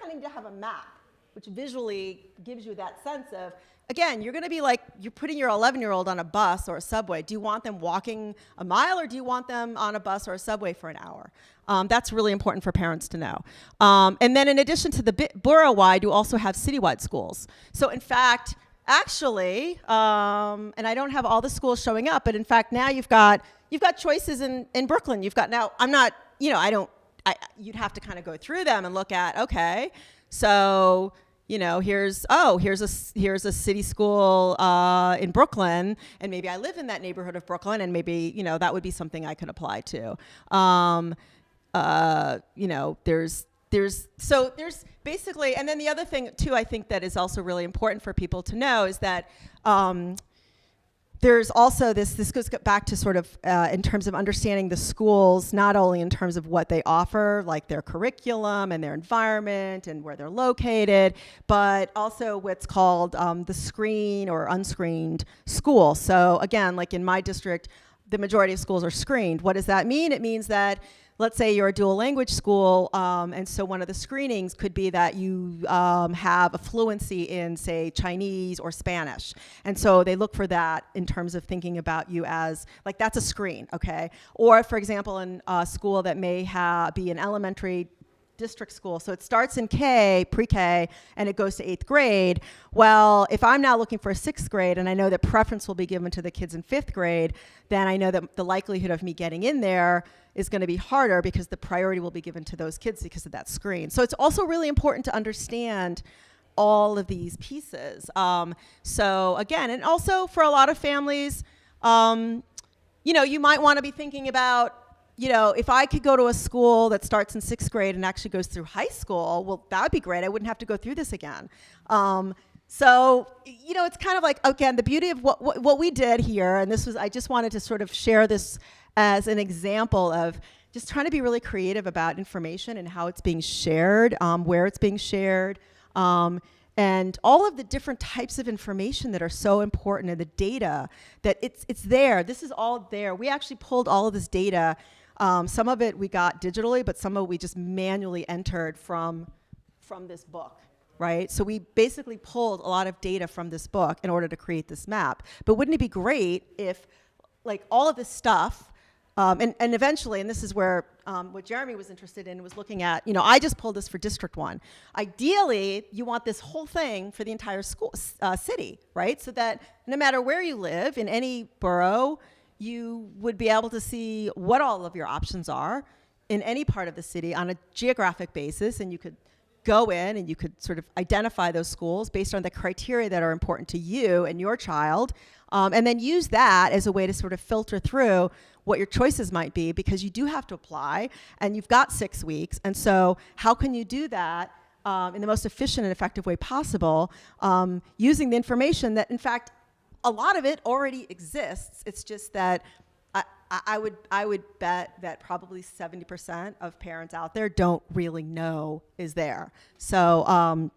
of need to have a map, which visually gives you that sense of, again, you're going to be like, you're putting your 11-year-old on a bus or a subway. Do you want them walking a mile, or do you want them on a bus or a subway for an hour? That's really important for parents to know. And then in addition to the borough-wide, you also have citywide schools. So in fact, actually, and I don't have all the schools showing up, but in fact now you've got choices in Brooklyn. You've got now, you'd have to kind of go through them and look at, okay, so here's a city school in Brooklyn, and maybe I live in that neighborhood of Brooklyn, and maybe that would be something I could apply to. There's basically, and then the other thing too, I think that is also really important for people to know is that there's also this goes back to sort of in terms of understanding the schools, not only in terms of what they offer, like their curriculum and their environment and where they're located, but also what's called the screen or unscreened school. So again, like in my district, the majority of schools are screened. What does that mean? It means that, let's say you're a dual language school, and so one of the screenings could be that you have a fluency in, say, Chinese or Spanish. And so they look for that in terms of thinking about you as, like, that's a screen, okay? Or, for example, in a school that may be an elementary district school, so it starts in pre-K, and it goes to 8th grade. Well, if I'm now looking for a 6th grade, and I know that preference will be given to the kids in 5th grade, then I know that the likelihood of me getting in there is going to be harder because the priority will be given to those kids because of that screen. So it's also really important to understand all of these pieces. So again, and also for a lot of families, you might want to be thinking about, if I could go to a school that starts in 6th grade and actually goes through high school, well, that would be great. I wouldn't have to go through this again. So, it's kind of like, again, the beauty of what we did here, and I just wanted to sort of share this as an example of just trying to be really creative about information and how it's being shared, where it's being shared, and all of the different types of information that are so important, and the data that it's there. This is all there. We actually pulled all of this data. Some of it we got digitally, but some of it we just manually entered from this book, right? So we basically pulled a lot of data from this book in order to create this map. But wouldn't it be great if, like, all of this stuff, and eventually, and this is where what Jeremy was interested in, was looking at, I just pulled this for District 1. Ideally, you want this whole thing for the entire school, city, right? So that no matter where you live, in any borough, you would be able to see what all of your options are in any part of the city on a geographic basis, and you could go in and you could sort of identify those schools based on the criteria that are important to you and your child, and then use that as a way to sort of filter through what your choices might be, because you do have to apply, and you've got 6 weeks, and so how can you do that in the most efficient and effective way possible, using the information that, in fact, a lot of it already exists. It's just that I would bet that probably 70% of parents out there don't really know is there. So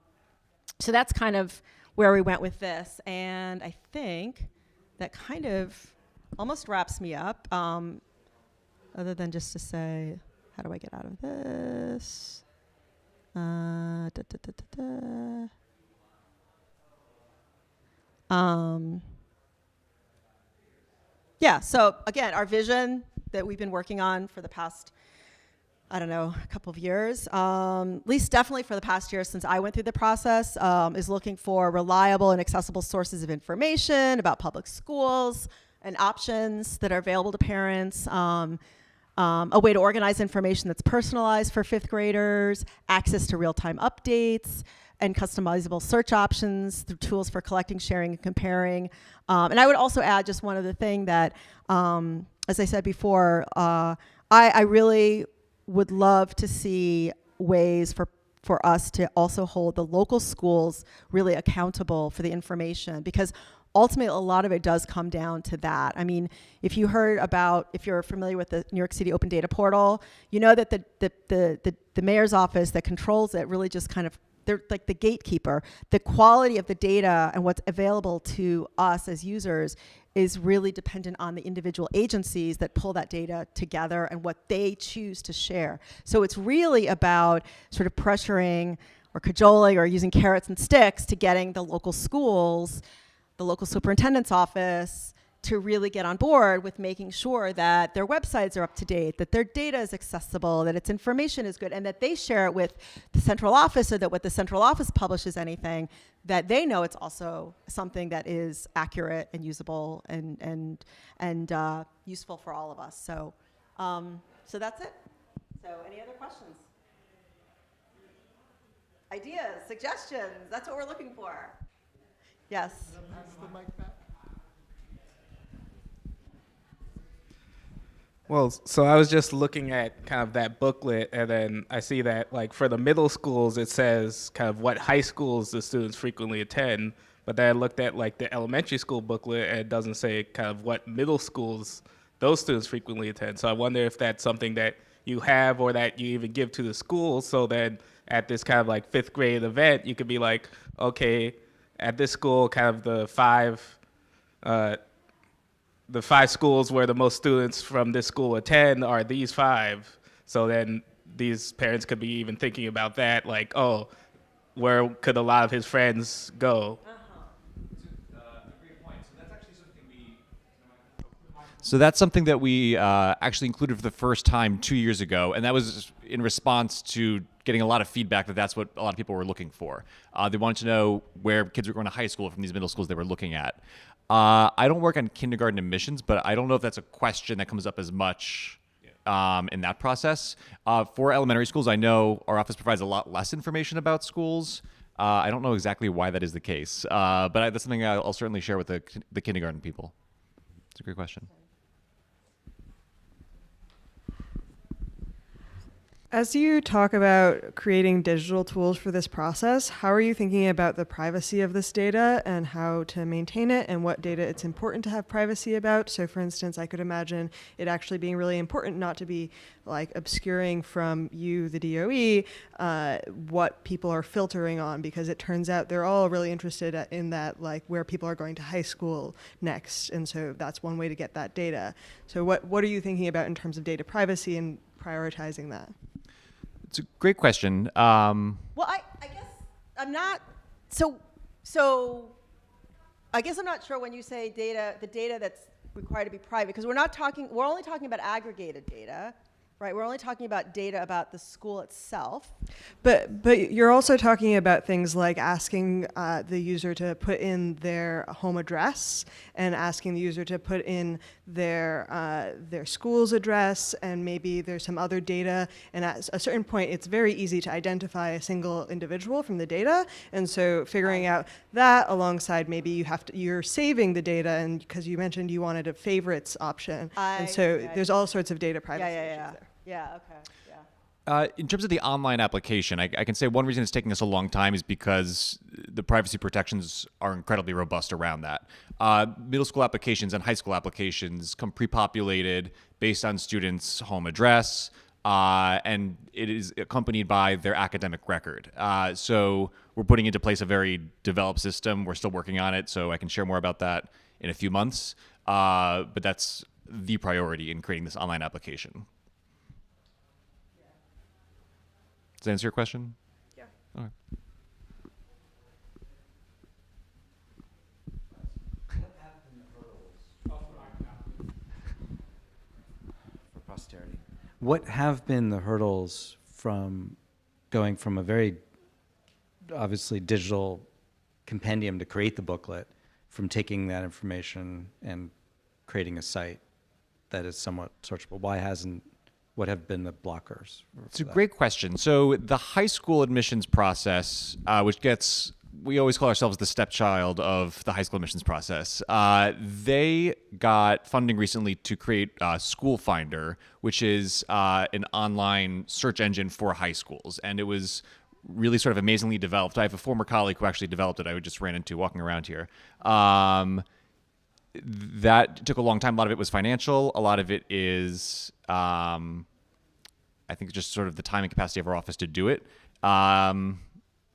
so that's kind of where we went with this, and I think that kind of almost wraps me up. Other than just to say, how do I get out of this? Yeah, so again, our vision that we've been working on for the past, I don't know, a couple of years, at least definitely for the past year since I went through the process, is looking for reliable and accessible sources of information about public schools and options that are available to parents, a way to organize information that's personalized for 5th graders, access to real-time updates, and customizable search options through tools for collecting, sharing, and comparing. And I would also add just one other thing that, as I said before, I really would love to see ways for us to also hold the local schools really accountable for the information, because ultimately a lot of it does come down to that. I mean, if you're familiar with the New York City Open Data Portal, you know that the mayor's office that controls it really just kind of, they're like the gatekeeper. The quality of the data and what's available to us as users is really dependent on the individual agencies that pull that data together and what they choose to share. So it's really about sort of pressuring or cajoling or using carrots and sticks to getting the local schools, the local superintendent's office, to really get on board with making sure that their websites are up to date, that their data is accessible, that its information is good, and that they share it with the central office, so that when the central office publishes anything, that they know it's also something that is accurate and usable and useful for all of us. So, so that's it. So any other questions? Ideas, suggestions, that's what we're looking for. Yes. Well, so I was just looking at kind of that booklet, and then I see that, like, for the middle schools, it says kind of what high schools the students frequently attend. But then I looked at, like, the elementary school booklet, and it doesn't say kind of what middle schools those students frequently attend. So I wonder if that's something that you have or that you even give to the schools, so then at this kind of like fifth grade event, you could be like, okay, at this school, kind of the five schools where the most students from this school attend are these five. So then these parents could be even thinking about that, like, oh, where could a lot of his friends go? So that's something that we actually included for the first time 2 years ago, and that was in response to getting a lot of feedback that that's what a lot of people were looking for. They wanted to know where kids were going to high school from these middle schools they were looking at. I don't work on kindergarten admissions, but I don't know if that's a question that comes up as much in that process. For elementary schools, I know our office provides a lot less information about schools. I don't know exactly why that is the case, but that's something I'll certainly share with the kindergarten people. It's a great question. As you talk about creating digital tools for this process, how are you thinking about the privacy of this data and how to maintain it and what data it's important to have privacy about? So for instance, I could imagine it actually being really important not to be like obscuring from you, the DOE, what people are filtering on, because it turns out they're all really interested in that, like where people are going to high school next. And so that's one way to get that data. So what are you thinking about in terms of data privacy and prioritizing that? It's a great question. Well, I guess I'm not, so I guess I'm not sure when you say data, the data that's required to be private, because we're only talking about aggregated data, right? We're only talking about data about the school itself. But you're also talking about things like asking the user to put in their home address and asking the user to put in their school's address, and maybe there's some other data. And at a certain point, it's very easy to identify a single individual from the data. And so figuring out that alongside maybe you're saving the data, and because you mentioned you wanted a favorites option. And so there's all sorts of data privacy issues there. Yeah, okay, yeah. In terms of the online application, I can say one reason it's taking us a long time is because the privacy protections are incredibly robust around that. Middle school applications and high school applications come pre-populated based on students' home address, and it is accompanied by their academic record. So we're putting into place a very developed system. We're still working on it, so I can share more about that in a few months. But that's the priority in creating this online application. Does that answer your question? Yeah. Okay. For posterity. What have been the hurdles from going from a very obviously digital compendium to create the booklet, from taking that information and creating a site that is somewhat searchable? What have been the blockers? It's a great question. So the high school admissions process, we always call ourselves the stepchild of the high school admissions process. They got funding recently to create School Finder, which is an online search engine for high schools. And it was really sort of amazingly developed. I have a former colleague who actually developed it. I just ran into walking around here. That took a long time. A lot of it was financial. A lot of it is, I think, just sort of the time and capacity of our office to do it.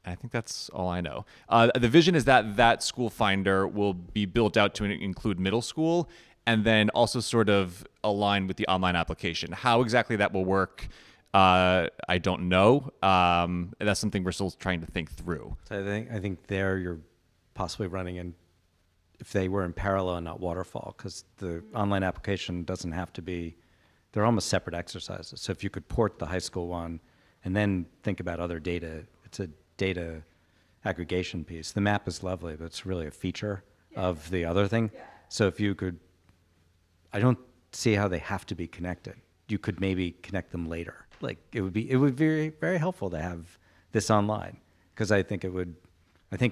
I think that's all I know. The vision is that that school finder will be built out to include middle school and then also sort of align with the online application. How exactly that will work, I don't know. That's something we're still trying to think through. So I think there you're possibly running in, if they were in parallel and not waterfall, because the online application doesn't have to be, they're almost separate exercises. So if you could port the high school one and then think about other data, it's a data aggregation piece. The map is lovely, but it's really a feature of the other thing. So if you could, I don't see how they have to be connected. You could maybe connect them later. Like it would be very, very helpful to have this online, because I think at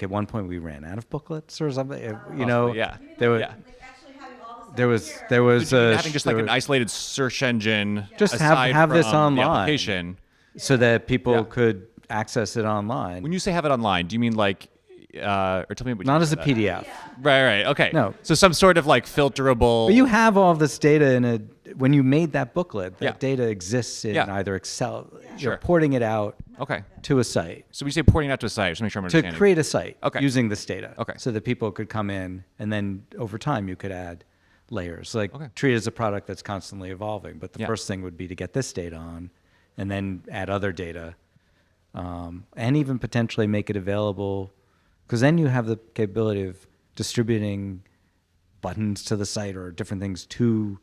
one point we ran out of booklets or something. You know, yeah. There was, Yeah. there was Having just like an isolated search engine, just aside have this from the online. application. so that people Yeah. could access it online. When you say have it online, do you mean like, or tell me what you Not mean as a by that. PDF. Right. Okay. No. So some sort of like filterable. But you have all of this data when you made that booklet, that Yeah. data exists in Yeah. either Excel, Sure. you're porting it out Okay. to a site So we say porting out to a site, just to make sure I'm to understanding. create a site Okay. using this data. Okay. So that people could come in and then over time you could add layers. Like Okay. treat it as a product that's constantly evolving. But the Yeah. first thing would be to get this data on and then add other data. And even potentially make it available, because then you have the capability of distributing buttons to the site or different things to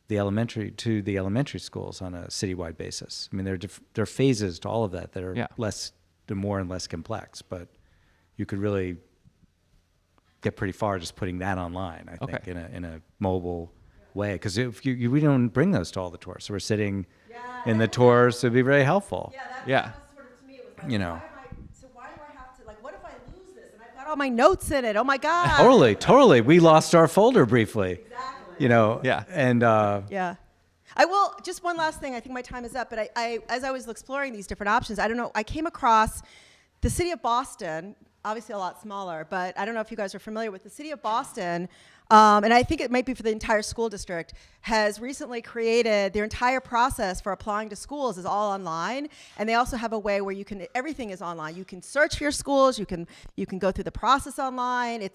the elementary schools on a citywide basis. I mean, there are phases to all of that are Yeah. they're more and less complex, but you could really get pretty far just putting that online. I think Okay. in a mobile way, because if we don't bring those to all the tours, so we're sitting in the tours, so it'd be very helpful. Yeah. That was sort of, to me, it was like, You know. why do I have to, like, what if I lose this? And I've got all my notes in it. Oh my God. Totally. We lost our folder briefly. Exactly. You know. Yeah. And Yeah. I will, just one last thing, I think my time is up, but I as I was exploring these different options, I don't know, I came across the city of Boston, obviously a lot smaller, but I don't know if you guys are familiar with the city of Boston, and I think it might be for the entire school district, has recently created their entire process for applying to schools is all online, and they also have a way where everything is online. You can search for your schools, you can go through the process online.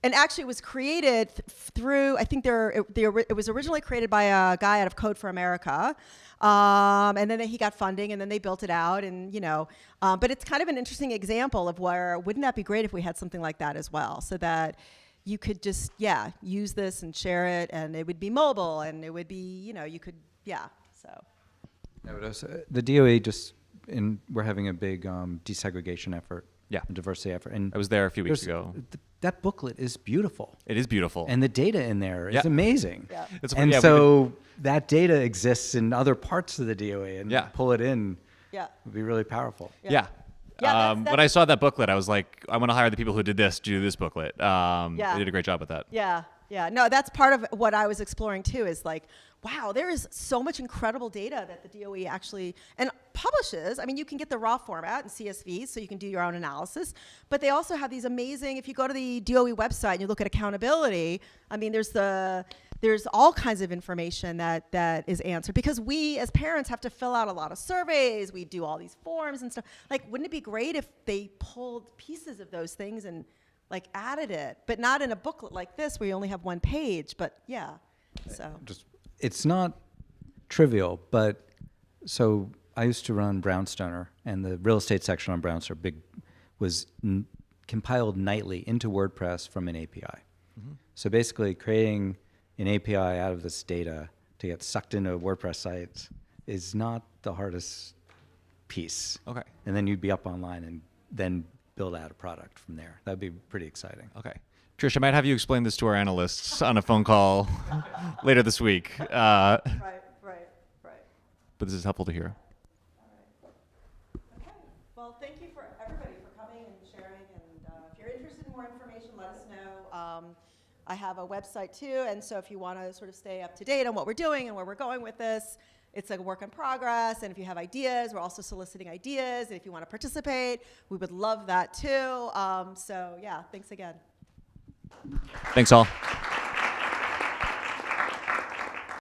And actually, it was created through, I think it was originally created by a guy out of Code for America. And then he got funding, and then they built it out. And, but it's kind of an interesting example of where, wouldn't that be great if we had something like that as well? So that you could just, use this and share it, and it would be mobile, and it would be, you could, so. the DOE we're having a big desegregation effort. Yeah. A diversity effort. And I was there a few weeks there's- ago. That booklet is beautiful. It is beautiful. And the data in there is Yeah. amazing. Yeah. It's- And yeah, so that data exists in other parts of the DOE, and Yeah. pull it in Yeah. would be really powerful. Yeah. Yeah, that's- When I saw that booklet, I was like, I want to hire the people who did this to do this booklet. Yeah. They did a great job with that. Yeah. No, that's part of what I was exploring too, is like, wow, there is so much incredible data that the DOE actually and publishes. I mean, you can get the raw format in CSV, so you can do your own analysis. But they also have these amazing, if you go to the DOE website and you look at accountability, I mean, there's all kinds of information that is answered, because we as parents have to fill out a lot of surveys. We do all these forms and stuff. Like, wouldn't it be great if they pulled pieces of those things and like added it, but not in a booklet like this where you only have one page, but so. It's not trivial, but so I used to run Brownstoner, and the real estate section on Brownstoner was compiled nightly into WordPress from an API. Mm-hmm. So basically creating an API out of this data to get sucked into WordPress sites is not the hardest piece. Okay. And then you'd be up online and then build out a product from there. That'd be pretty exciting. Okay. Trish, I might have you explain this to our analysts on a phone call later this week. Right. But this is helpful to hear. Okay. Well, thank you for everybody for coming and sharing. And if you're interested in more information, let us know. I have a website too, and so if you want to sort of stay up to date on what we're doing and where we're going with this, it's a work in progress, and if you have ideas, we're also soliciting ideas, and if you want to participate, we would love that too. So yeah, thanks again. Thanks all.